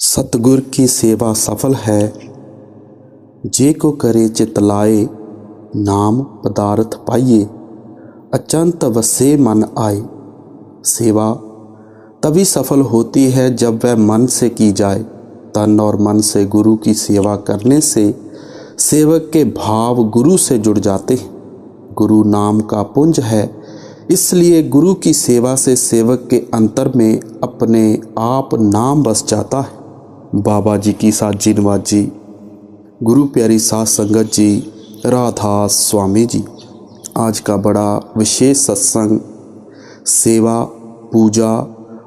सतगुर की सेवा सफल है, जे को करे चित लाए, नाम पदार्थ पाइए, अचंत वसे मन आए। सेवा तभी सफल होती है जब वह मन से की जाए। तन और मन से गुरु की सेवा करने से सेवक के भाव गुरु से जुड़ जाते हैं। गुरु नाम का पुंज है, इसलिए गुरु की सेवा से सेवक के अंतर में अपने आप नाम बस जाता है। बाबा जी की साजी नवाजी, गुरु प्यारी साध संगत जी, राधा स्वामी जी। आज का बड़ा विशेष सत्संग सेवा, पूजा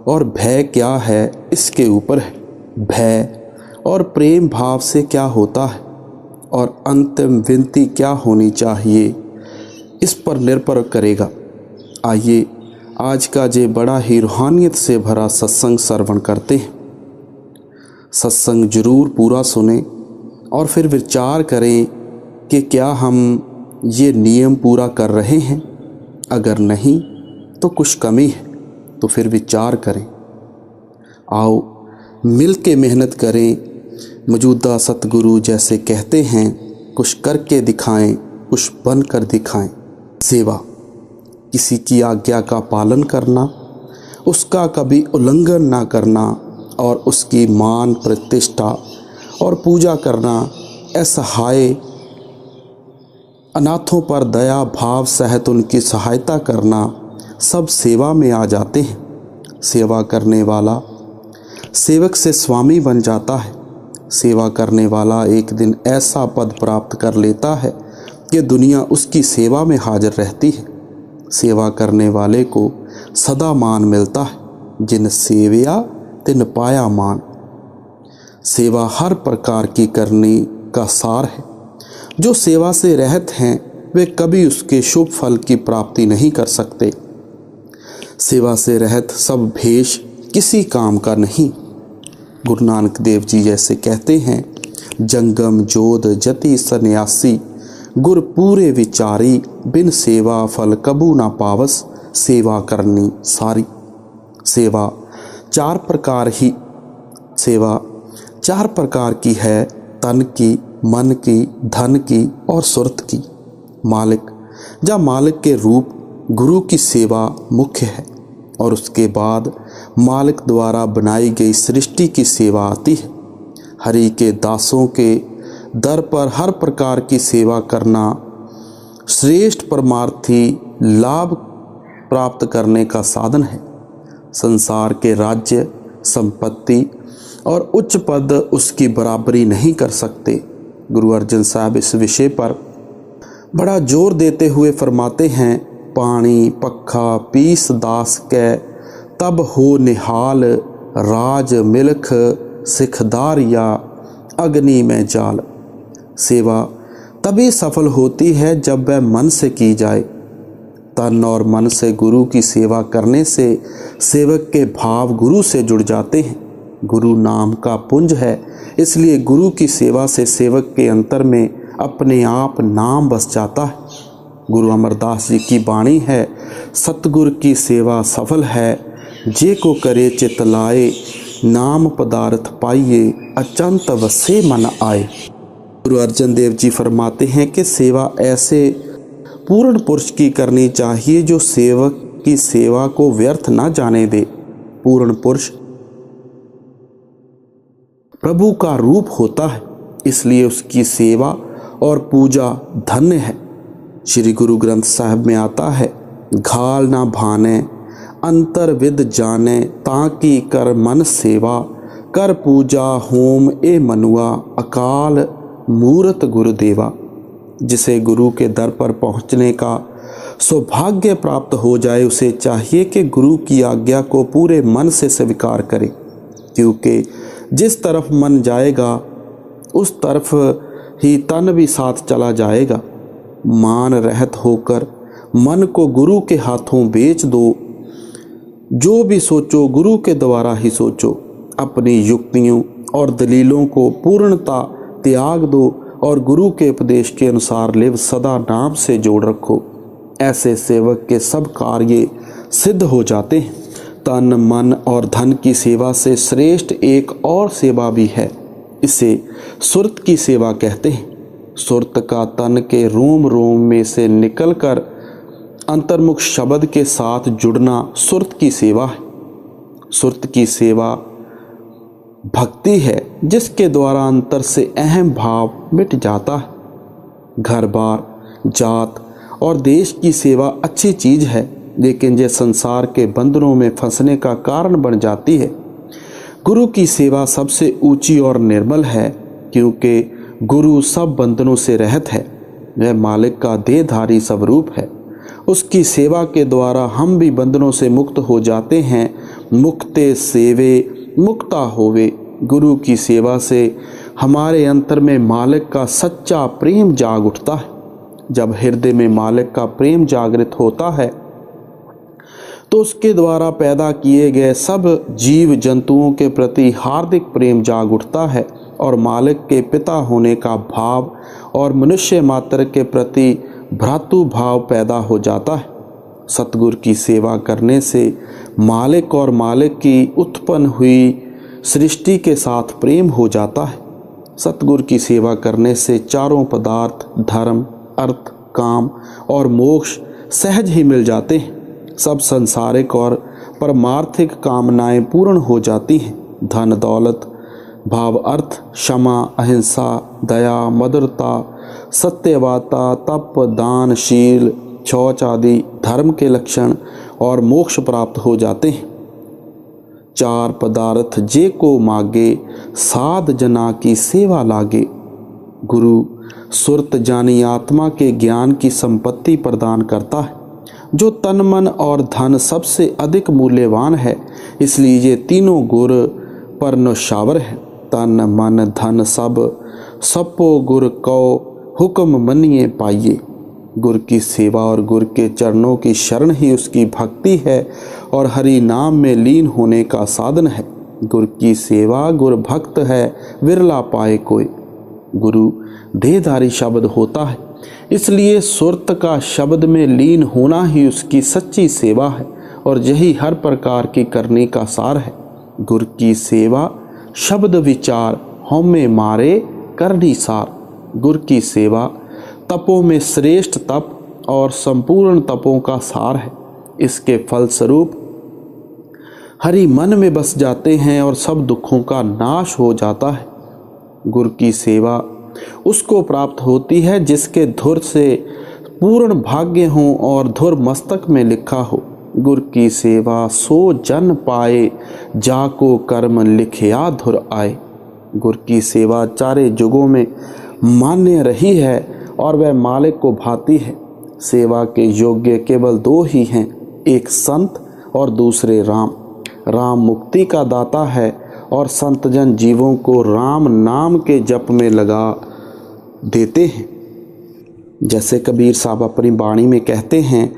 और भय क्या है इसके ऊपर है। भय और प्रेम भाव से क्या होता है और अंतिम विनती क्या होनी चाहिए, इस पर निर्भर करेगा। आइए आज का ये बड़ा ही रूहानियत से भरा सत्संग श्रवण करते हैं। सत्संग जरूर पूरा सुने और फिर विचार करें कि क्या हम ये नियम पूरा कर रहे हैं। अगर नहीं तो कुछ कमी है, तो फिर विचार करें। आओ मिल के मेहनत करें। मौजूदा सतगुरु जैसे कहते हैं, कुछ करके दिखाएं, कुछ बन कर दिखाएं। सेवा किसी की आज्ञा का पालन करना, उसका कभी उल्लंघन ना करना और उसकी मान प्रतिष्ठा और पूजा करना, असहाय अनाथों पर दया भाव सहित उनकी सहायता करना, सब सेवा में आ जाते हैं। सेवा करने वाला सेवक से स्वामी बन जाता है। सेवा करने वाला एक दिन ऐसा पद प्राप्त कर लेता है कि दुनिया उसकी सेवा में हाजिर रहती है। सेवा करने वाले को सदा मान मिलता है, जिन सेवया तिन पाया मान। सेवा हर प्रकार की करने का सार है। जो सेवा से रहित हैं वे कभी उसके शुभ फल की प्राप्ति नहीं कर सकते। सेवा से रहित सब भेष किसी काम का नहीं। गुरु नानक देव जी जैसे कहते हैं, जंगम जोध जति सन्यासी, गुर पूरे विचारी, बिन सेवा फल कबू ना पावस, सेवा करनी सारी। सेवा चार प्रकार की है, तन की, मन की, धन की और सुरत की। मालिक के रूप गुरु की सेवा मुख्य है और उसके बाद मालिक द्वारा बनाई गई सृष्टि की सेवा आती है। हरि के दासों के दर पर हर प्रकार की सेवा करना श्रेष्ठ परमार्थी लाभ प्राप्त करने का साधन है। संसार के राज्य, संपत्ति और उच्च पद उसकी बराबरी नहीं कर सकते। गुरु अर्जन साहब इस विषय पर बड़ा जोर देते हुए फरमाते हैं, पानी पक्खा पीस दास कै, तब हो निहाल, राज मिल्ख सिखदार या अग्नि में जाल। सेवा तभी सफल होती है जब वह मन से की जाए। तन और मन से गुरु की सेवा करने से सेवक के भाव गुरु से जुड़ जाते हैं। गुरु नाम का पुंज है, इसलिए गुरु की सेवा से सेवक के अंतर में अपने आप नाम बस जाता है। गुरु अमरदास जी की वाणी है, सतगुर की सेवा सफल है, जे को करे चित लाए, नाम पदार्थ पाइए, अचंत वसे मन आए। गुरु अर्जन देव जी फरमाते हैं कि सेवा ऐसे पूर्ण पुरुष की करनी चाहिए जो सेवक की सेवा को व्यर्थ ना जाने दे। पूर्ण पुरुष प्रभु का रूप होता है, इसलिए उसकी सेवा और पूजा धन्य है। श्री गुरु ग्रंथ साहिब में आता है, घाल ना भाने अंतर विद जाने, ताकि कर मन सेवा, कर पूजा होम ए मनुआ, अकाल मूरत गुरुदेवा। जिसे गुरु के दर पर पहुंचने का सौभाग्य प्राप्त हो जाए, उसे चाहिए कि गुरु की आज्ञा को पूरे मन से स्वीकार करे, क्योंकि जिस तरफ मन जाएगा उस तरफ ही तन भी साथ चला जाएगा। मान रहित होकर मन को गुरु के हाथों बेच दो। जो भी सोचो गुरु के द्वारा ही सोचो। अपनी युक्तियों और दलीलों को पूर्णता त्याग दो और गुरु के उपदेश के अनुसार लिव सदा नाम से जोड़ रखो। ऐसे सेवक के सब कार्य सिद्ध हो जाते हैं। तन मन और धन की सेवा से श्रेष्ठ एक और सेवा भी है, इसे सुरत की सेवा कहते हैं। सुरत का तन के रोम रोम में से निकलकर अंतर्मुख शब्द के साथ जुड़ना सुरत की सेवा है। सुरत की सेवा भक्ति है जिसके द्वारा अंतर से अहम भाव मिट जाता है। घर बार, जात और देश की सेवा अच्छी चीज है, लेकिन यह संसार के बंधनों में फंसने का कारण बन जाती है। गुरु की सेवा सबसे ऊंची और निर्मल है, क्योंकि गुरु सब बंधनों से रहित है। वह मालिक का देहधारी स्वरूप है। उसकी सेवा के द्वारा हम भी बंधनों से मुक्त हो जाते हैं। मुक्ते सेवे मुक्ता होवे। गुरु की सेवा से हमारे अंतर में मालिक का सच्चा प्रेम जाग उठता है। जब हृदय में मालिक का प्रेम जागृत होता है तो उसके द्वारा पैदा किए गए सब जीव जंतुओं के प्रति हार्दिक प्रेम जाग उठता है और मालिक के पिता होने का भाव और मनुष्य मात्र के प्रति भ्रातृ भाव पैदा हो जाता है। सतगुरु की सेवा करने से मालिक और मालिक की उत्पन्न हुई सृष्टि के साथ प्रेम हो जाता है। सतगुरु की सेवा करने से चारों पदार्थ धर्म, अर्थ, काम और मोक्ष सहज ही मिल जाते हैं। सब सांसारिक और परमार्थिक कामनाएं पूर्ण हो जाती हैं। धन दौलत, भाव, अर्थ, क्षमा, अहिंसा, दया, मधुरता, सत्यवाता, तप, दान, शील, शौच आदि धर्म के लक्षण और मोक्ष प्राप्त हो जाते हैं। चार पदार्थ जे को मागे, साध जना की सेवा लागे। गुरु सुरत जानी आत्मा के ज्ञान की संपत्ति प्रदान करता है, जो तन मन और धन सबसे अधिक मूल्यवान है। इसलिए ये तीनों गुर पर नौशावर है। तन मन धन सबो गुर को हुक्म मनिए पाइए। गुर की सेवा और गुर के चरणों की शरण ही उसकी भक्ति है और हरि नाम में लीन होने का साधन है। गुर की सेवा गुर भक्त है, विरला पाए कोई। गुरु देहधारी शब्द होता है, इसलिए सुरत का शब्द में लीन होना ही उसकी सच्ची सेवा है और यही हर प्रकार की करने का सार है। गुरु की सेवा शब्द विचार हमें मारे करनी सार। गुरु की सेवा तपों में श्रेष्ठ तप और संपूर्ण तपों का सार है। इसके फलस्वरूप हरि मन में बस जाते हैं और सब दुखों का नाश हो जाता है। गुरु की सेवा उसको प्राप्त होती है जिसके धुर से पूर्ण भाग्य हो और धुर मस्तक में लिखा हो। गुरु की सेवा सो जन पाए, जाको कर्म लिखिया धुर आए। गुरु की सेवा चारे युगों में मान्य रही है और वह मालिक को भाती है। सेवा के योग्य केवल दो ही हैं, एक संत और दूसरे राम। राम मुक्ति का दाता है और संत जन जीवों को राम नाम के जप में लगा देते हैं। जैसे कबीर साहब अपनी बाणी में कहते हैं,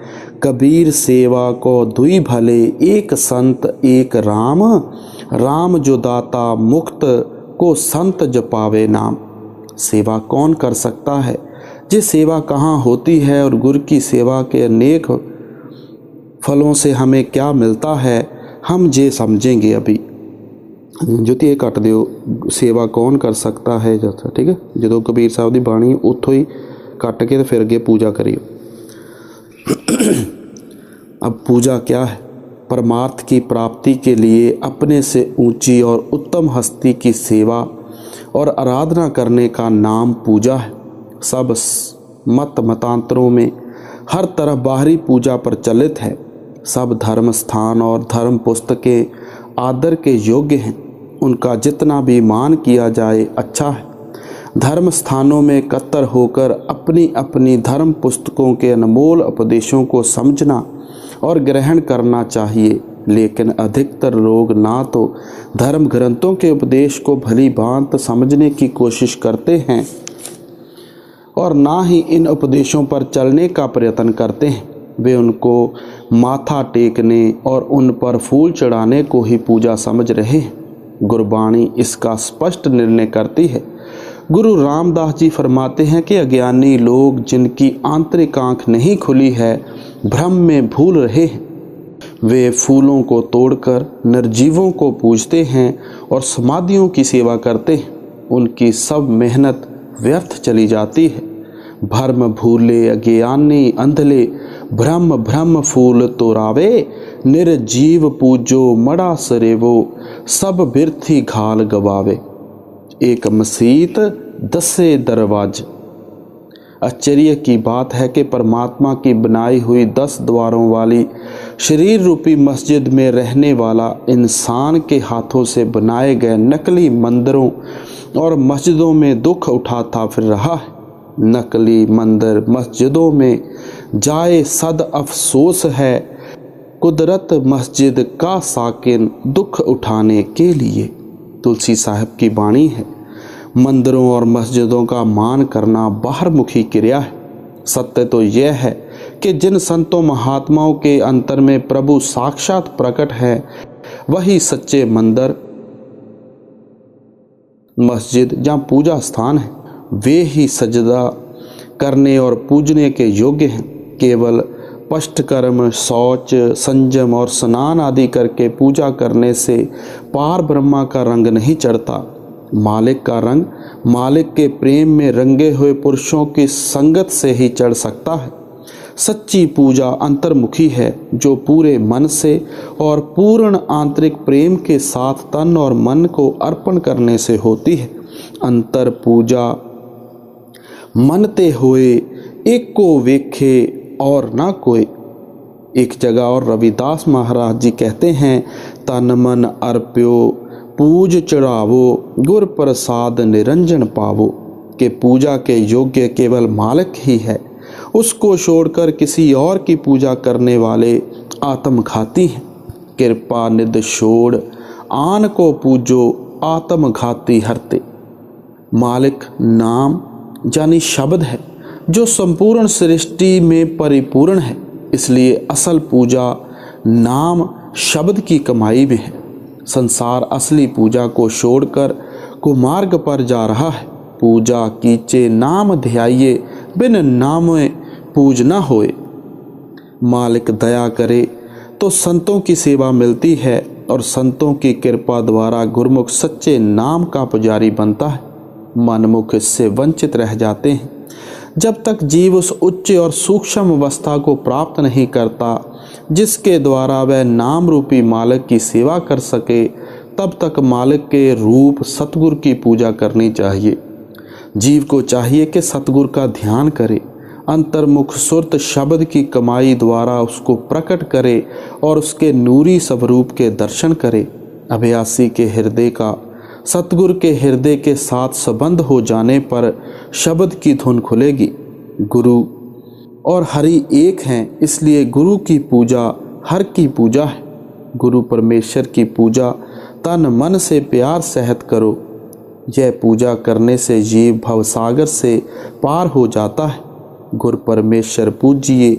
कबीर सेवा को दुई भले, एक संत एक राम। राम जो दाता मुक्त को संत जपावे नाम। सेवा कौन कर सकता है, ये सेवा कहाँ होती है और गुरु की सेवा के अनेक फलों से हमें क्या मिलता है, हम ये समझेंगे अभी। ज्योति ये कट दियो, सेवा कौन कर सकता है जैसा, ठीक है। जो कबीर साहब की बाणी उत्थों ही कट के तो फिर अगे पूजा करियो। अब पूजा क्या है? परमार्थ की प्राप्ति के लिए अपने से ऊंची और उत्तम हस्ती की सेवा और आराधना करने का नाम पूजा है। सब मत मतांतरों में हर तरफ बाहरी पूजा प्रचलित है। सब धर्म स्थान और धर्म पुस्तकें आदर के योग्य हैं। उनका जितना भी मान किया जाए अच्छा है। धर्म स्थानों में कत्तर होकर अपनी अपनी धर्म पुस्तकों के अनमोल उपदेशों को समझना और ग्रहण करना चाहिए, लेकिन अधिकतर लोग ना तो धर्म ग्रंथों के उपदेश को भली भांति समझने की कोशिश करते हैं और ना ही इन उपदेशों पर चलने का प्रयत्न करते हैं। वे उनको माथा टेकने और उन पर फूल चढ़ाने को ही पूजा समझ रहे हैं। गुरबाणी इसका स्पष्ट निर्णय करती है। गुरु रामदास जी फरमाते हैं कि अज्ञानी लोग जिनकी आंतरिक आंख नहीं खुली है, भ्रम में भूल रहे हैं। वे फूलों को तोड़कर निर्जीवों को पूजते हैं और समाधियों की सेवा करते हैं। उनकी सब मेहनत व्यर्थ चली जाती है। भर्म भूले अज्ञानी अंधले, ब्रह्म ब्रह्म फूल तोरावे, निर्जीव पूजो मड़ा सरेवो, सब बिरथी घाल गवावे। एक मसीत दसे दरवाज। आश्चर्य की बात है कि परमात्मा की बनाई हुई 10 द्वारों वाली शरीर रूपी मस्जिद में रहने वाला इंसान के हाथों से बनाए गए नकली मंदिरों और मस्जिदों में दुख उठाता फिर रहा है। नकली मंदिर मस्जिदों में जाए सद अफसोस है, कुदरत मस्जिद का साकिन दुख उठाने के लिए। तुलसी साहब की वाणी है। मंदिरों और मस्जिदों का मान करना बाहरमुखी क्रिया है। सत्य तो यह है कि जिन संतों महात्माओं के अंतर में प्रभु साक्षात प्रकट है, वही सच्चे मंदिर, मस्जिद या पूजा स्थान है। वे ही सजदा करने और पूजने के योग्य हैं। केवल पष्टकर्म, शौच, संयम और स्नान आदि करके पूजा करने से पार ब्रह्मा का रंग नहीं चढ़ता। मालिक का रंग मालिक के प्रेम में रंगे हुए पुरुषों की संगत से ही चढ़ सकता है। सच्ची पूजा अंतर्मुखी है, जो पूरे मन से और पूर्ण आंतरिक प्रेम के साथ तन और मन को अर्पण करने से होती है। अंतर पूजा मनते हुए एक को वेखे और ना कोई। एक जगह और रविदास महाराज जी कहते हैं, तन मन अर्प्यो पूज चढ़ावो, गुर प्रसाद निरंजन पावो। कि पूजा के योग्य केवल मालिक ही है। उसको छोड़कर किसी और की पूजा करने वाले आत्मघाती हैं। कृपा निध छोड़ आन को पूजो, आत्मघाती हरते। मालिक नाम यानी शब्द है, जो संपूर्ण सृष्टि में परिपूर्ण है। इसलिए असल पूजा नाम शब्द की कमाई में है। संसार असली पूजा को छोड़कर कुमार्ग पर जा रहा है। पूजा कीचे नाम ध्याये, बिन नामे पूज न होए। मालिक दया करे तो संतों की सेवा मिलती है और संतों की कृपा द्वारा गुरमुख सच्चे नाम का पुजारी बनता है। मनमुख इससे वंचित रह जाते हैं। जब तक जीव उस उच्च और सूक्ष्म अवस्था को प्राप्त नहीं करता जिसके द्वारा वह नाम रूपी मालिक की सेवा कर सके, तब तक मालिक के रूप सतगुरु की पूजा करनी चाहिए। जीव को चाहिए कि सतगुरु का ध्यान करे, अंतर्मुख सुरत शब्द की कमाई द्वारा उसको प्रकट करे और उसके नूरी स्वरूप के दर्शन करे। अभ्यासी के हृदय का सतगुरु के हृदय के साथ संबंध हो जाने पर शब्द की धुन खुलेगी। गुरु और हरि एक हैं, इसलिए गुरु की पूजा हर की पूजा है। गुरु परमेश्वर की पूजा तन मन से प्यार सहित करो। यह पूजा करने से जीव भवसागर से पार हो जाता है। गुरु परमेश्वर पूजिए,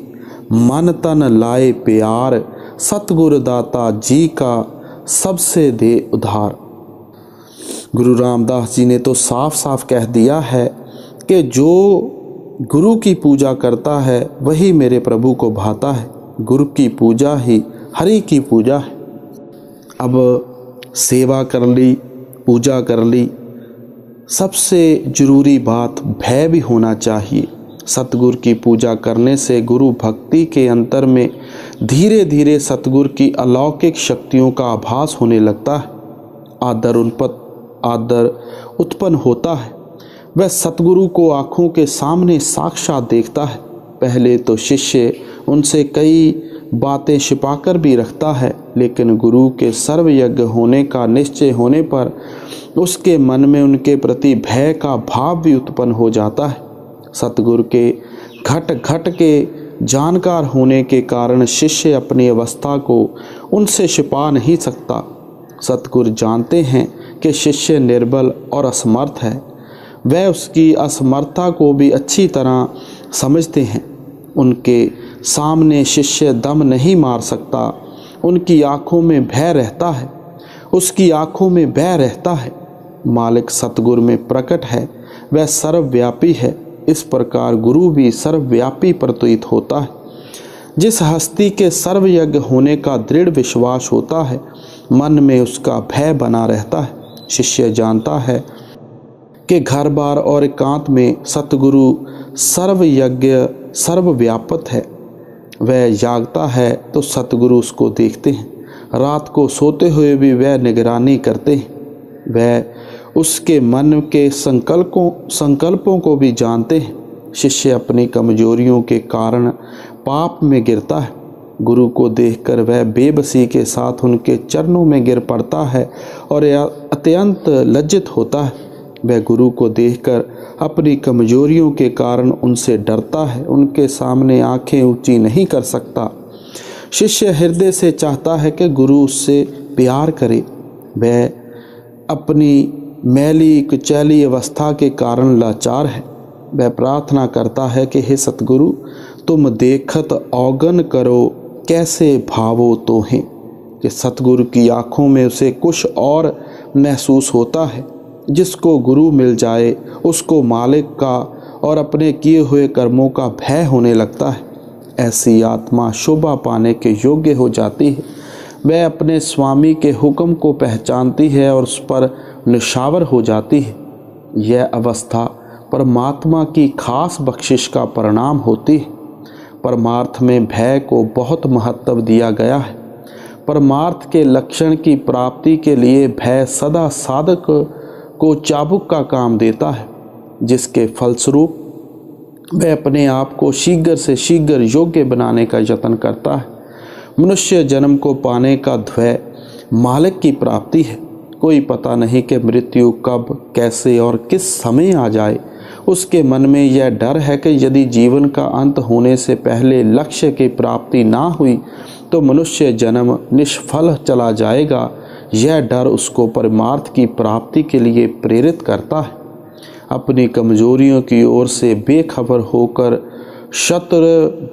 मन तन लाए प्यार, सतगुरु दाता जी का सबसे दे उधार। गुरु रामदास जी ने तो साफ साफ कह दिया है कि जो गुरु की पूजा करता है वही मेरे प्रभु को भाता है। गुरु की पूजा ही हरि की पूजा है। अब सेवा कर ली, पूजा कर ली, सबसे जरूरी बात भय भी होना चाहिए। सतगुरु की पूजा करने से गुरु भक्ति के अंतर में धीरे धीरे सतगुरु की अलौकिक शक्तियों का आभास होने लगता है। आदर उत्पन्न होता है। वह सतगुरु को आँखों के सामने साक्षात देखता है। पहले तो शिष्य उनसे कई बातें छिपाकर भी रखता है, लेकिन गुरु के सर्वयज्ञ होने का निश्चय होने पर उसके मन में उनके प्रति भय का भाव भी उत्पन्न हो जाता है। सतगुरु के घट घट के जानकार होने के कारण शिष्य अपनी अवस्था को उनसे छिपा नहीं सकता। सतगुरु जानते हैं कि शिष्य निर्बल और असमर्थ है। वह उसकी असमर्थता को भी अच्छी तरह समझते हैं। उनके सामने शिष्य दम नहीं मार सकता। उनकी आँखों में भय रहता है, उसकी आँखों में भय रहता है। मालिक सतगुरु में प्रकट है, वह सर्वव्यापी है। इस प्रकार गुरु भी सर्वव्यापी प्रतीत होता है। जिस हस्ती के सर्वयज्ञ होने का दृढ़ विश्वास होता है, मन में उसका भय बना रहता है। शिष्य जानता है कि घर बार और एकांत में सतगुरु सर्वयज्ञ सर्वव्यापक है। वह जागता है तो सतगुरु उसको देखते हैं, रात को सोते हुए भी वह निगरानी करते हैं। वह उसके मन के संकल्पों को भी जानते हैं। शिष्य अपनी कमजोरियों के कारण पाप में गिरता है। गुरु को देखकर वह बेबसी के साथ उनके चरणों में गिर पड़ता है और अत्यंत लज्जित होता है। वह गुरु को देखकर अपनी कमजोरियों के कारण उनसे डरता है, उनके सामने आंखें ऊंची नहीं कर सकता। शिष्य हृदय से चाहता है कि गुरु उससे प्यार करे। वह अपनी मैली कुचैली अवस्था के कारण लाचार है। वह प्रार्थना करता है कि हे सतगुरु, तुम देखत औगन करो, कैसे भावो तो हैं। कि सतगुरु की आंखों में उसे कुछ और महसूस होता है। जिसको गुरु मिल जाए उसको मालिक का और अपने किए हुए कर्मों का भय होने लगता है। ऐसी आत्मा शोभा पाने के योग्य हो जाती है। वह अपने स्वामी के हुक्म को पहचानती है और उस पर निशावर हो जाती है। यह अवस्था परमात्मा की खास बख्शिश का परिणाम होती है। परमार्थ में भय को बहुत महत्व दिया गया है। परमार्थ के लक्षण की प्राप्ति के लिए भय सदा साधक को चाबुक का काम देता है, जिसके फलस्वरूप वह अपने आप को शीघ्र से शीघ्र योग्य बनाने का यत्न करता है। मनुष्य जन्म को पाने का ध्येय मालिक की प्राप्ति है। कोई पता नहीं कि मृत्यु कब, कैसे और किस समय आ जाए। उसके मन में यह डर है कि यदि जीवन का अंत होने से पहले लक्ष्य की प्राप्ति ना हुई तो मनुष्य जन्म निष्फल चला जाएगा। यह डर उसको परमार्थ की प्राप्ति के लिए प्रेरित करता है। अपनी कमजोरियों की ओर से बेखबर होकर शत्र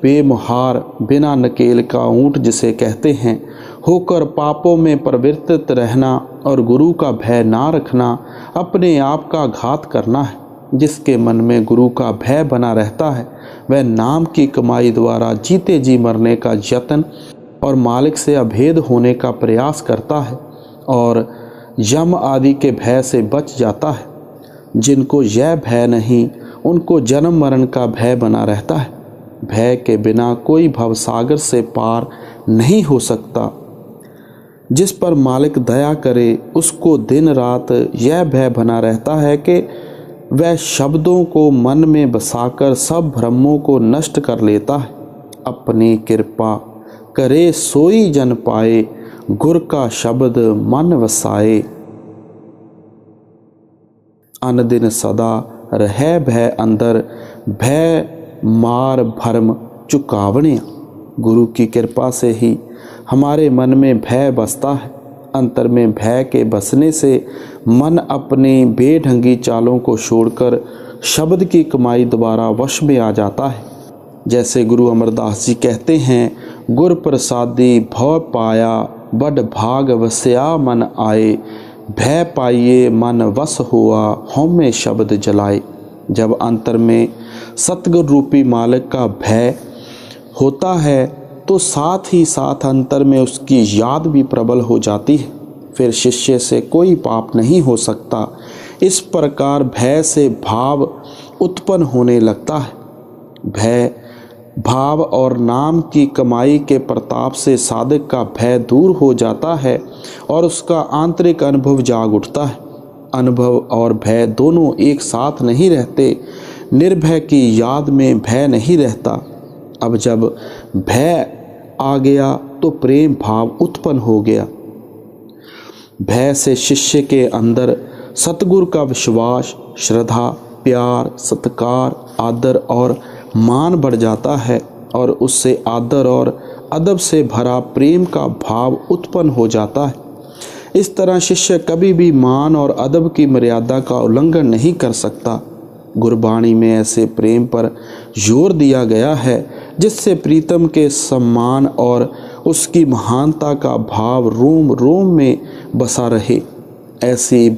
बेमुहार बिना नकेल का ऊंट जिसे कहते हैं होकर पापों में प्रवृत्त रहना और गुरु का भय ना रखना अपने आप का घात करना है। जिसके मन में गुरु का भय बना रहता है वह नाम की कमाई द्वारा जीते जी मरने का यत्न और मालिक से अभेद होने का प्रयास करता है और यम आदि के भय से बच जाता है। जिनको यह भय नहीं उनको जन्म मरण का भय बना रहता है। भय के बिना कोई भवसागर से पार नहीं हो सकता। जिस पर मालिक दया करे उसको दिन रात यह भय बना रहता है कि वह शब्दों को मन में बसाकर सब भ्रमों को नष्ट कर लेता है। अपनी कृपा करे सोई जन पाए, गुर का शब्द मन वसाए। अन दिन सदा रह भय अंदर, भय मार भरम चुकावने। गुरु की कृपा से ही हमारे मन में भय बसता है। अंतर में भय के बसने से मन अपनी बेढंगी चालों को छोड़कर शब्द की कमाई द्वारा वश में आ जाता है। जैसे गुरु अमरदास जी कहते हैं, गुर प्रसादी भव पाया, बड़ भाग वस्या मन आए, भय पाइए मन वश हुआ, हौमे शब्द जलाए। जब अंतर में सतगुरु रूपी मालिक का भय होता है तो साथ ही साथ अंतर में उसकी याद भी प्रबल हो जाती है। फिर शिष्य से कोई पाप नहीं हो सकता। इस प्रकार भय से भाव उत्पन्न होने लगता है। भय भाव और नाम की कमाई के प्रताप से साधक का भय दूर हो जाता है और उसका आंतरिक अनुभव जाग उठता है। अनुभव और भय दोनों एक साथ नहीं रहते। निर्भय की याद में भय नहीं रहता। अब जब भय आ गया तो प्रेम भाव उत्पन्न हो गया। भय से शिष्य के अंदर सतगुरु का विश्वास, श्रद्धा, प्यार, सत्कार, आदर और मान बढ़ जाता है और उससे आदर और अदब से भरा प्रेम का भाव उत्पन्न हो जाता है। इस तरह शिष्य कभी भी मान और अदब की मर्यादा का उल्लंघन नहीं कर सकता। गुरबाणी में ऐसे प्रेम पर जोर दिया गया है जिससे प्रीतम के सम्मान और उसकी महानता का भाव रोम रोम में बसा रहे। ऐसी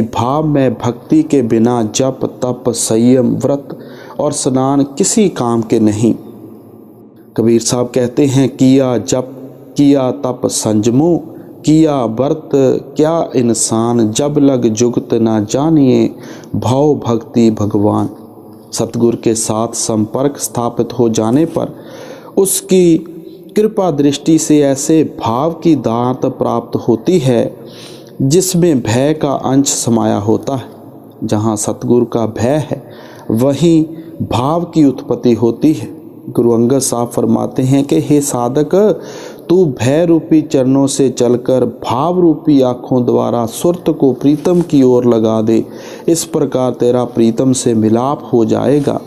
भाव में भक्ति के बिना जप, तप, संयम, व्रत और स्नान किसी काम के नहीं। कबीर साहब कहते हैं, किया जप किया तप संजमो, किया व्रत क्या इंसान, जब लग जुगत ना जानिए, भाव भक्ति भगवान। सतगुरु के साथ संपर्क स्थापित हो जाने पर उसकी कृपा दृष्टि से ऐसे भाव की दात प्राप्त होती है जिसमें भय का अंश समाया होता है। जहाँ सतगुरु का भय है वहीं भाव की उत्पत्ति होती है। गुरु अंगद साहब फरमाते हैं कि हे साधक, तू भय रूपी चरणों से चलकर भाव रूपी आँखों द्वारा सुरत को प्रीतम की ओर लगा दे। इस प्रकार तेरा प्रीतम से मिलाप हो जाएगा।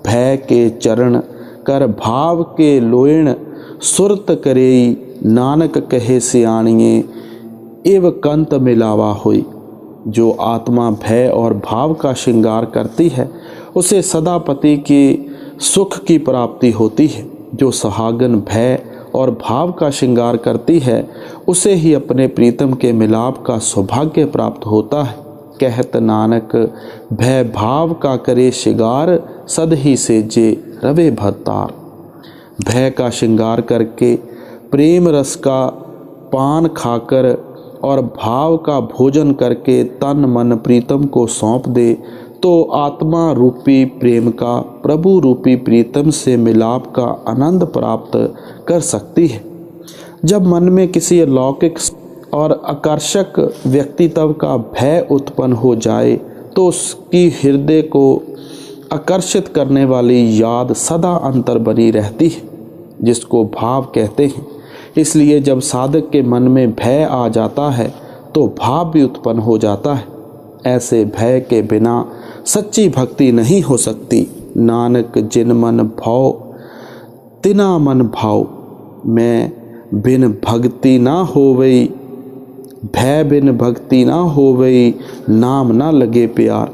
भय के चरण कर भाव के लोयण, सुरत करेई नानक कहे सियाणिए, एव कंत मिलावा होई। जो आत्मा भय और भाव का श्रृंगार करती है उसे सदा पति के सुख की प्राप्ति होती है। जो सुहागन भय और भाव का श्रृंगार करती है उसे ही अपने प्रीतम के मिलाप का सौभाग्य प्राप्त होता है। कहत नानक भय भाव का करे श्रृंगार, सद ही से जे रवे भरतार। भय का श्रृंगार करके प्रेम रस का पान खाकर और भाव का भोजन करके तन मन प्रीतम को सौंप दे तो आत्मा रूपी प्रेम का प्रभु रूपी प्रीतम से मिलाप का आनंद प्राप्त कर सकती है। जब मन में किसी अलौकिक और आकर्षक व्यक्तित्व का भय उत्पन्न हो जाए तो उसकी हृदय को आकर्षित करने वाली याद सदा अंतर बनी रहती है, जिसको भाव कहते हैं। इसलिए जब साधक के मन में भय आ जाता है तो भाव भी उत्पन्न हो जाता है। ऐसे भय के बिना सच्ची भक्ति नहीं हो सकती। नानक जिन मन भाव तिना मन भाव, मैं बिन भक्ति ना होवई, भय बिन भक्ति ना होवई, नाम ना लगे प्यार।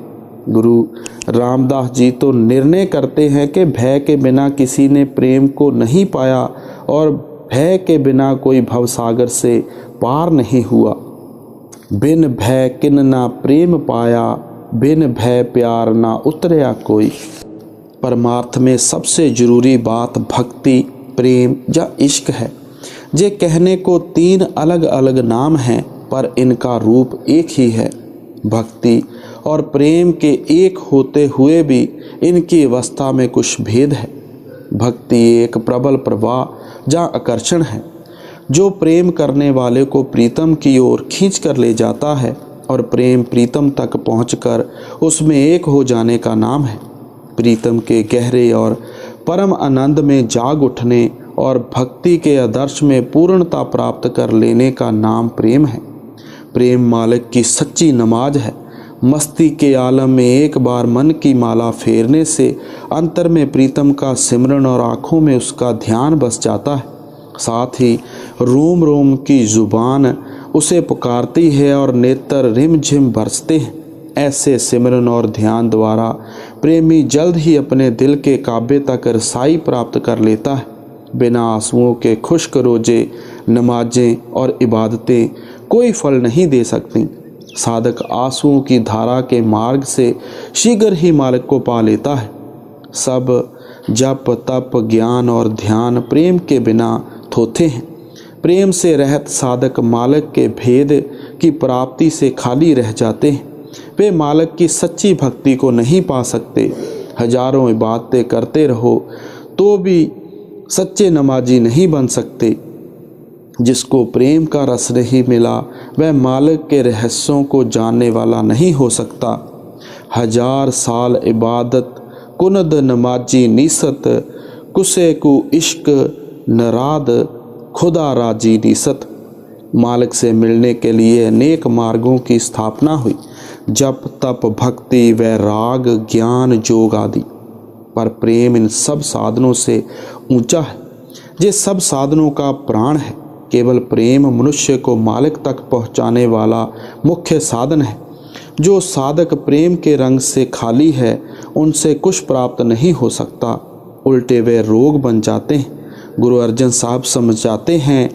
गुरु रामदास जी तो निर्णय करते हैं कि भय के बिना किसी ने प्रेम को नहीं पाया और भय के बिना कोई भवसागर से पार नहीं हुआ। बिन भय किन ना प्रेम पाया, बिन भय प्यार ना उतरया कोई। परमार्थ में सबसे जरूरी बात भक्ति, प्रेम या इश्क है। ये कहने को तीन अलग अलग नाम हैं पर इनका रूप एक ही है। भक्ति और प्रेम के एक होते हुए भी इनकी अवस्था में कुछ भेद है। भक्ति एक प्रबल प्रवाह या आकर्षण है जो प्रेम करने वाले को प्रीतम की ओर खींच कर ले जाता है और प्रेम प्रीतम तक पहुंचकर उसमें एक हो जाने का नाम है। प्रीतम के गहरे और परम आनंद में जाग उठने और भक्ति के आदर्श में पूर्णता प्राप्त कर लेने का नाम प्रेम है। प्रेम मालिक की सच्ची नमाज है। मस्ती के आलम में एक बार मन की माला फेरने से अंतर में प्रीतम का सिमरन और आँखों में उसका ध्यान बस जाता है। साथ ही रोम रोम की जुबान उसे पुकारती है और नेत्र रिमझिम बरसते हैं। ऐसे सिमरन और ध्यान द्वारा प्रेमी जल्द ही अपने दिल के काबे तक रसाई प्राप्त कर लेता है। बिना आंसुओं के खुश्क रोजे, नमाजें और इबादतें कोई फल नहीं दे सकती। साधक आंसुओं की धारा के मार्ग से शीघ्र ही मालिक को पा लेता है। सब जप तप ज्ञान और ध्यान प्रेम के बिना थोथे हैं। प्रेम से रहत साधक मालिक के भेद की प्राप्ति से खाली रह जाते हैं। वे मालिक की सच्ची भक्ति को नहीं पा सकते। हजारों इबादतें करते रहो तो भी सच्चे नमाजी नहीं बन सकते। जिसको प्रेम का रस नहीं मिला वह मालिक के रहस्यों को जानने वाला नहीं हो सकता। 1000 साल इबादत कुनद नमाजी नीसत, कुसे को इश्क नराद खुदा राजी नीसत। मालिक से मिलने के लिए अनेक मार्गों की स्थापना हुई, जप तप भक्ति वैराग ज्ञान जोग आदि, पर प्रेम इन सब साधनों से ऊंचा है। ये सब साधनों का प्राण है। केवल प्रेम मनुष्य को मालिक तक पहुंचाने वाला मुख्य साधन है। जो साधक प्रेम के रंग से खाली है उनसे कुछ प्राप्त नहीं हो सकता, उल्टे वे रोग बन जाते हैं। गुरु अर्जन साहब समझाते हैं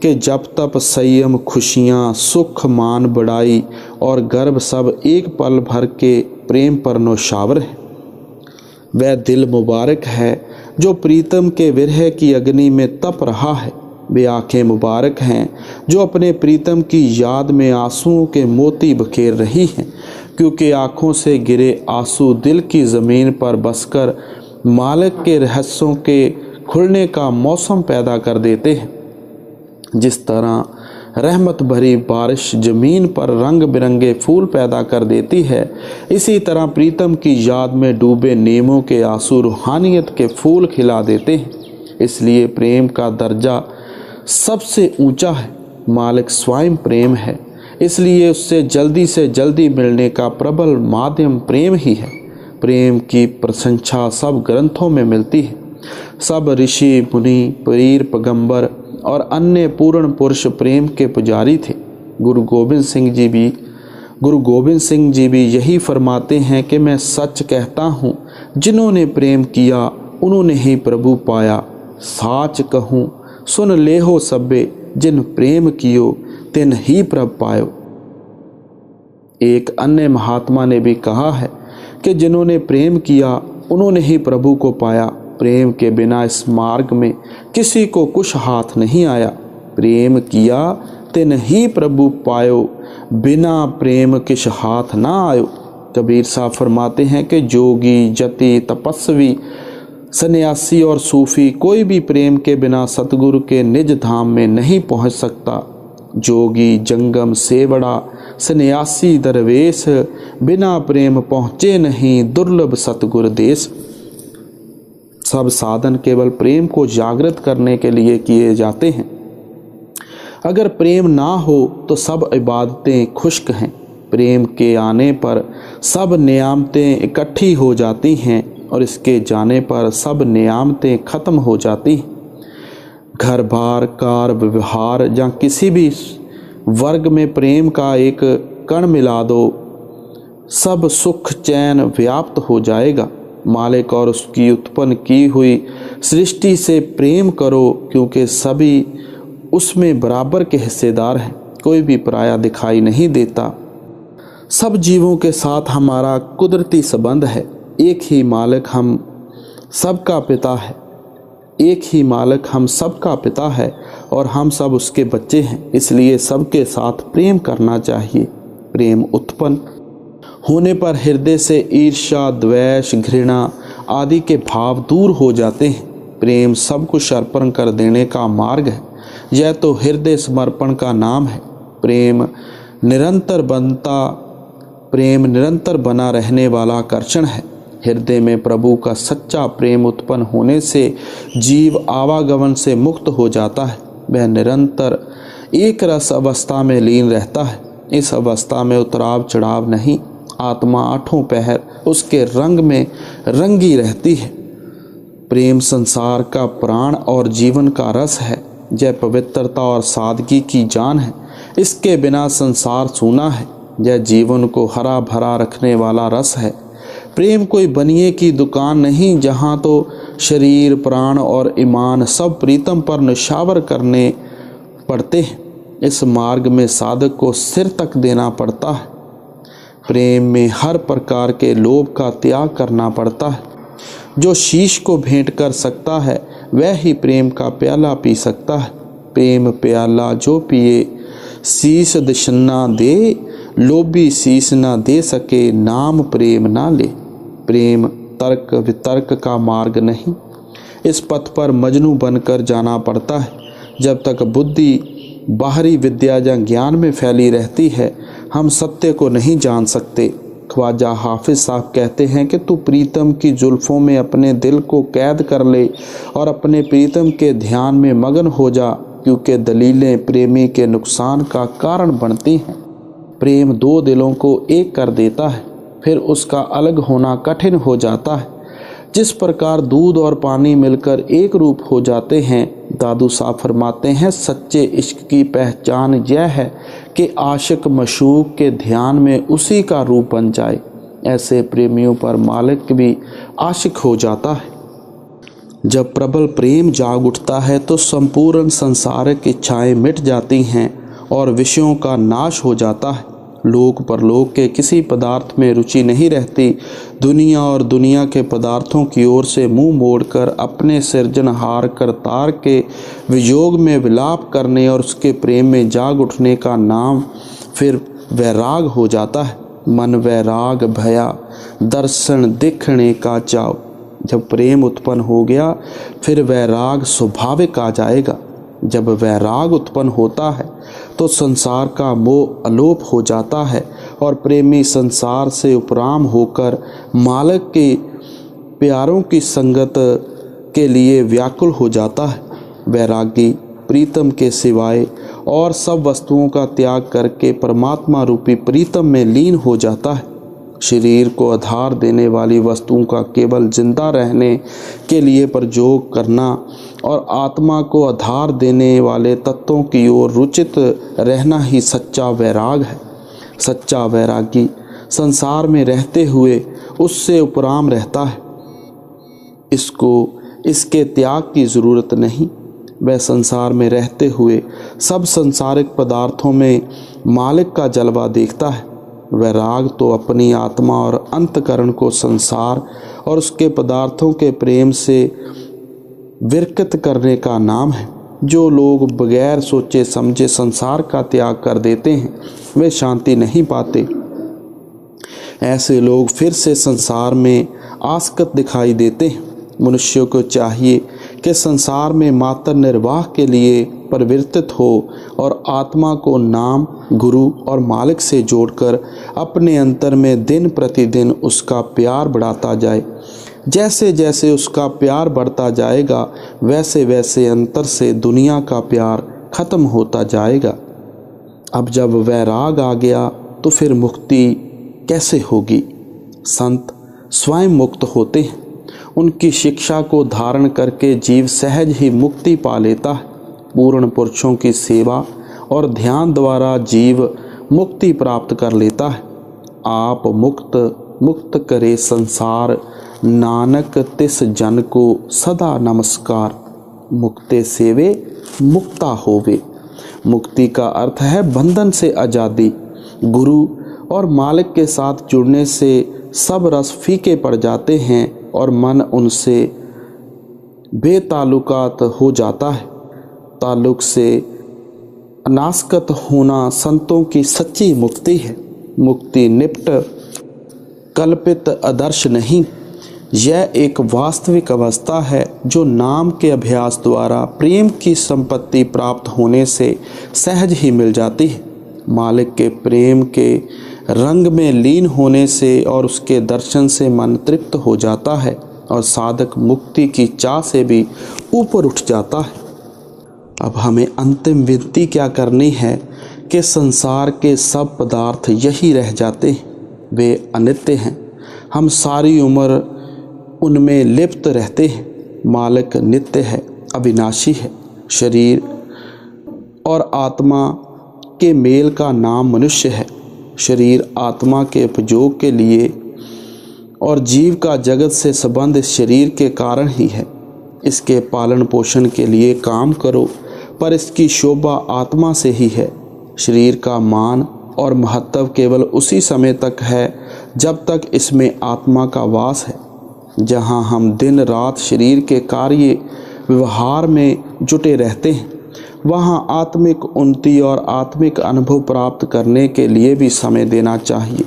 कि जब तप संयम खुशियाँ सुख मान बड़ाई और गर्व सब एक पल भर के प्रेम पर नौशावर है। वह दिल मुबारक है जो प्रीतम के विरह की अग्नि में तप रहा है। वे आंखें मुबारक हैं जो अपने प्रीतम की याद में आंसुओं के मोती बखेर रही हैं, क्योंकि आंखों से गिरे आंसू दिल की ज़मीन पर बसकर मालिक के रहस्यों के खुलने का मौसम पैदा कर देते हैं। जिस तरह रहमत भरी बारिश ज़मीन पर रंग बिरंगे फूल पैदा कर देती है, इसी तरह प्रीतम की याद में डूबे नीमों के आंसू रूहानियत के फूल खिला देते हैं। इसलिए प्रेम का दर्जा सबसे ऊंचा है। मालिक स्वयं प्रेम है, इसलिए उससे जल्दी से जल्दी मिलने का प्रबल माध्यम प्रेम ही है। प्रेम की प्रशंसा सब ग्रंथों में मिलती है। सब ऋषि मुनि, पीर, पैगंबर और अन्य पूर्ण पुरुष प्रेम के पुजारी थे। गुरु गोबिंद सिंह जी भी यही फरमाते हैं कि मैं सच कहता हूँ, जिन्होंने प्रेम किया उन्होंने ही प्रभु पाया। साच कहूँ सुन ले हो सब्बे, जिन प्रेम कियो तिन ही प्रभ पायो। एक अन्य महात्मा ने भी कहा है कि जिन्होंने प्रेम किया उन्होंने ही प्रभु को पाया। प्रेम के बिना इस मार्ग में किसी को कुछ हाथ नहीं आया। प्रेम किया तिन ही प्रभु पायो, बिना प्रेम किस हाथ ना आयो। कबीर साहब फरमाते हैं कि जोगी, जति, तपस्वी, सन्यासी और सूफी कोई भी प्रेम के बिना सतगुरु के निज धाम में नहीं पहुंच सकता। जोगी, जंगम, सेवड़ा, सन्यासी, दरवेश बिना प्रेम पहुँचे नहीं दुर्लभ सतगुरु देश। सब साधन केवल प्रेम को जागृत करने के लिए किए जाते हैं। अगर प्रेम ना हो तो सब इबादतें खुश्क हैं। प्रेम के आने पर सब नियामतें इकट्ठी हो जाती हैं और इसके जाने पर सब नियामतें खत्म हो जाती हैं। घर बार, कार, व्यवहार या किसी भी वर्ग में प्रेम का एक कण मिला दो, सब सुख चैन व्याप्त हो जाएगा। मालिक और उसकी उत्पन्न की हुई सृष्टि से प्रेम करो, क्योंकि सभी उसमें बराबर के हिस्सेदार हैं। कोई भी पराया दिखाई नहीं देता। सब जीवों के साथ हमारा कुदरती संबंध है। एक ही मालिक हम सबका पिता है। एक ही मालिक हम सबका पिता है और हम सब उसके बच्चे हैं। इसलिए सबके साथ प्रेम करना चाहिए। प्रेम उत्पन्न होने पर हृदय से ईर्ष्या, द्वेष, घृणा आदि के भाव दूर हो जाते हैं। प्रेम सब कुछ अर्पण कर देने का मार्ग है। यह तो हृदय समर्पण का नाम है। प्रेम निरंतर बना रहने वाला आकर्षण है। हृदय में प्रभु का सच्चा प्रेम उत्पन्न होने से जीव आवागमन से मुक्त हो जाता है। वह निरंतर एक रस अवस्था में लीन रहता है। इस अवस्था में उतराव चढ़ाव नहीं। आत्मा आठों पहर उसके रंग में रंगी रहती है। प्रेम संसार का प्राण और जीवन का रस है। यह पवित्रता और सादगी की जान है। इसके बिना संसार सूना है। यह जीवन को हरा भरा रखने वाला रस है। प्रेम कोई बनिए की दुकान नहीं, जहाँ तो शरीर, प्राण और ईमान सब प्रीतम पर निशावर करने पड़ते हैं। इस मार्ग में साधक को सिर तक देना पड़ता है। प्रेम में हर प्रकार के लोभ का त्याग करना पड़ता है। जो शीश को भेंट कर सकता है वह ही प्रेम का प्याला पी सकता है। प्रेम प्याला जो पिए शीश दिशना दे, लोभी शीश ना दे सके, नाम प्रेम ना ले। प्रेम तर्क वितर्क का मार्ग नहीं। इस पथ पर मजनू बनकर जाना पड़ता है। जब तक बुद्धि बाहरी विद्या या ज्ञान में फैली रहती है, हम सत्य को नहीं जान सकते। ख्वाजा हाफिज साहब कहते हैं कि तू प्रीतम की जुल्फ़ों में अपने दिल को कैद कर ले और अपने प्रीतम के ध्यान में मगन हो जा, क्योंकि दलीलें प्रेमी के नुकसान का कारण बनती हैं। प्रेम दो दिलों को एक कर देता है, फिर उसका अलग होना कठिन हो जाता है। जिस प्रकार दूध और पानी मिलकर एक रूप हो जाते हैं, दादू साहब फरमाते हैं, सच्चे इश्क की पहचान यह है कि आशिक मशूक के ध्यान में उसी का रूप बन जाए। ऐसे प्रेमियों पर मालिक भी आशिक हो जाता है। जब प्रबल प्रेम जाग उठता है तो संपूर्ण संसारिक इच्छाएं मिट जाती हैं और विषयों का नाश हो जाता है। लोक परलोक के किसी पदार्थ में रुचि नहीं रहती। दुनिया और दुनिया के पदार्थों की ओर से मुंह मोड़कर अपने सृजनहार करतार के वियोग में विलाप करने और उसके प्रेम में जाग उठने का नाम फिर वैराग हो जाता है। मन वैराग भया दर्शन देखने का चाव। जब प्रेम उत्पन्न हो गया फिर वैराग स्वाभाविक आ जाएगा। जब वैराग उत्पन्न होता है तो संसार का मोह अलोप हो जाता है और प्रेमी संसार से उपराम होकर मालिक के प्यारों की संगत के लिए व्याकुल हो जाता है। वैरागी प्रीतम के सिवाय और सब वस्तुओं का त्याग करके परमात्मा रूपी प्रीतम में लीन हो जाता है। शरीर को आधार देने वाली वस्तुओं का केवल जिंदा रहने के लिए प्रयोग करना और आत्मा को आधार देने वाले तत्वों की ओर रुचित रहना ही सच्चा वैराग है। सच्चा वैरागी संसार में रहते हुए उससे उपराम रहता है। इसको इसके त्याग की ज़रूरत नहीं। वह संसार में रहते हुए सब संसारिक पदार्थों में मालिक का जलवा देखता है। वैराग तो अपनी आत्मा और अंतकरण को संसार और उसके पदार्थों के प्रेम से विरकित करने का नाम है। जो लोग बगैर सोचे समझे संसार का त्याग कर देते हैं वे शांति नहीं पाते। ऐसे लोग फिर से संसार में आसक्त दिखाई देते हैं। मनुष्यों को चाहिए कि संसार में मात्र निर्वाह के लिए परिवर्तित हो और आत्मा को नाम, गुरु और मालिक से जोड़कर अपने अंतर में दिन प्रतिदिन उसका प्यार बढ़ाता जाए। जैसे जैसे उसका प्यार बढ़ता जाएगा वैसे वैसे अंतर से दुनिया का प्यार खत्म होता जाएगा। अब जब वैराग आ गया तो फिर मुक्ति कैसे होगी? संत स्वयं मुक्त होते हैं। उनकी शिक्षा को धारण करके जीव सहज ही मुक्ति पा लेता है। पूर्ण पुरुषों की सेवा और ध्यान द्वारा जीव मुक्ति प्राप्त कर लेता है। आप मुक्त करे संसार, नानक तिस जन को सदा नमस्कार। मुक्ते सेवे मुक्ता होवे। मुक्ति का अर्थ है बंधन से आज़ादी। गुरु और मालिक के साथ जुड़ने से सब रस फीके पड़ जाते हैं और मन उनसे बेताल्लुकात हो जाता है। ताल्लुक से अनासक्त होना संतों की सच्ची मुक्ति है। मुक्ति निपट कल्पित आदर्श नहीं, यह एक वास्तविक अवस्था है जो नाम के अभ्यास द्वारा प्रेम की संपत्ति प्राप्त होने से सहज ही मिल जाती है। मालिक के प्रेम के रंग में लीन होने से और उसके दर्शन से मन तृप्त हो जाता है और साधक मुक्ति की चाह से भी ऊपर उठ जाता है। अब हमें अंतिम विनती क्या करनी है कि संसार के सब पदार्थ यही रह जाते हैं, वे अनित्य हैं। हम सारी उम्र उनमें लिप्त रहते हैं। मालिक नित्य है, अविनाशी है। शरीर और आत्मा के मेल का नाम मनुष्य है। शरीर आत्मा के उपयोग के लिए और जीव का जगत से संबंध इस शरीर के कारण ही है। इसके पालन पोषण के लिए काम करो, पर इसकी शोभा आत्मा से ही है। शरीर का मान और महत्व केवल उसी समय तक है जब तक इसमें आत्मा का वास है। जहाँ हम दिन रात शरीर के कार्य व्यवहार में जुटे रहते हैं, वहाँ आत्मिक उन्नति और आत्मिक अनुभव प्राप्त करने के लिए भी समय देना चाहिए।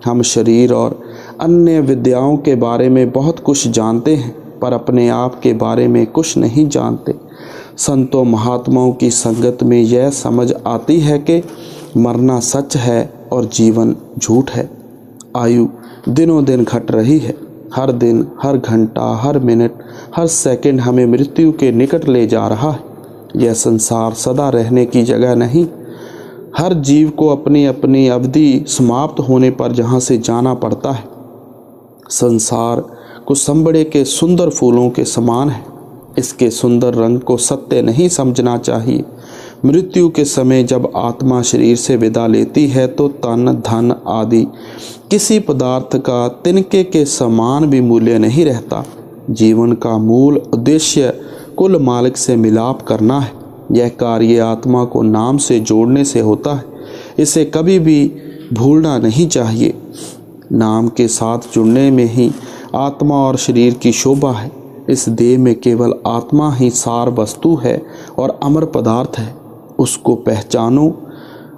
हम शरीर और अन्य विद्याओं के बारे में बहुत कुछ जानते हैं, पर अपने आप के बारे में कुछ नहीं जानते। संतों महात्माओं की संगत में यह समझ आती है कि मरना सच है और जीवन झूठ है। आयु दिनों दिन घट रही है। हर दिन, हर घंटा, हर मिनट, हर सेकंड हमें मृत्यु के निकट ले जा रहा है। यह संसार सदा रहने की जगह नहीं। हर जीव को अपनी अपनी अवधि समाप्त होने पर जहाँ से जाना पड़ता है। संसार को संबड़े के सुंदर फूलों के समान है। इसके सुंदर रंग को सत्य नहीं समझना चाहिए। मृत्यु के समय जब आत्मा शरीर से विदा लेती है तो तन, धन आदि किसी पदार्थ का तिनके के समान भी मूल्य नहीं रहता। जीवन का मूल उद्देश्य कुल मालिक से मिलाप करना है। यह कार्य आत्मा को नाम से जोड़ने से होता है। इसे कभी भी भूलना नहीं चाहिए। नाम के साथ जुड़ने में ही आत्मा और शरीर की शोभा है। इस देह में केवल आत्मा ही सार वस्तु है और अमर पदार्थ है। उसको पहचानो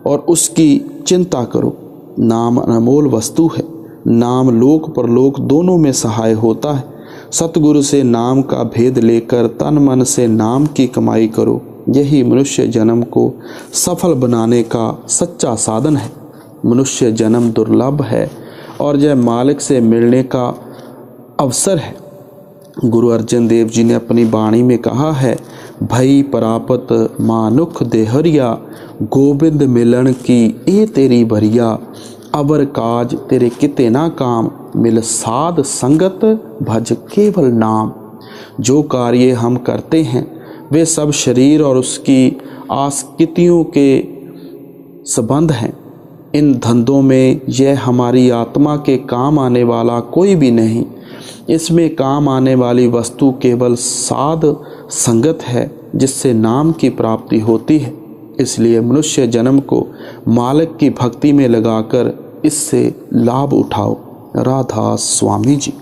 और उसकी चिंता करो। नाम अनमोल वस्तु है। नाम लोक परलोक दोनों में सहाय होता है। सतगुरु से नाम का भेद लेकर तन मन से नाम की कमाई करो। यही मनुष्य जन्म को सफल बनाने का सच्चा साधन है। मनुष्य जन्म दुर्लभ है और यह मालिक से मिलने का अवसर है। गुरु अर्जन देव जी ने अपनी वाणी में कहा है, भई परापत मानुख देहरिया, गोविंद मिलन की ए तेरी भरिया, अबर काज तेरे किते ना काम, मिल साध संगत भज केवल नाम। जो कार्य हम करते हैं वे सब शरीर और उसकी आसक्तियों के संबंध हैं। इन धंधों में यह हमारी आत्मा के काम आने वाला कोई भी नहीं। इसमें काम आने वाली वस्तु केवल साध संगत है, जिससे नाम की प्राप्ति होती है। इसलिए मनुष्य जन्म को मालिक की भक्ति में लगाकर इससे लाभ उठाओ। राधा स्वामी जी।